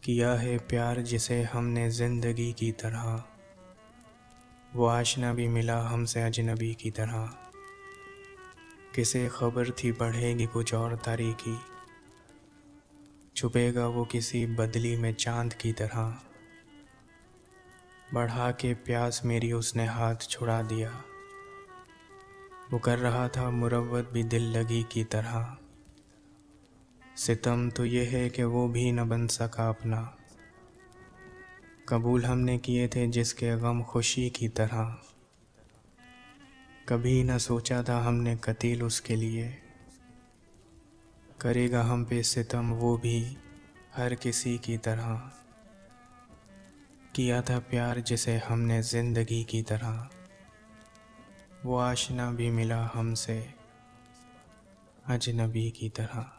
किया है प्यार जिसे हमने ज़िंदगी की तरह, वो आशना भी मिला हमसे अजनबी की तरह। किसे खबर थी बढ़ेगी कुछ और तारीकी, छुपेगा वो किसी बदली में चांद की तरह। बढ़ा के प्यास मेरी उसने हाथ छुड़ा दिया, वो कर रहा था मुरव्वत भी दिल लगी की तरह। सितम तो ये है कि वो भी न बन सका अपना, कबूल हमने किए थे जिसके गम खुशी की तरह। कभी न सोचा था हमने कतील उसके लिए, करेगा हम पे सितम वो भी हर किसी की तरह। किया था प्यार जिसे हमने ज़िंदगी की तरह, वो आशना भी मिला हमसे अजनबी की तरह।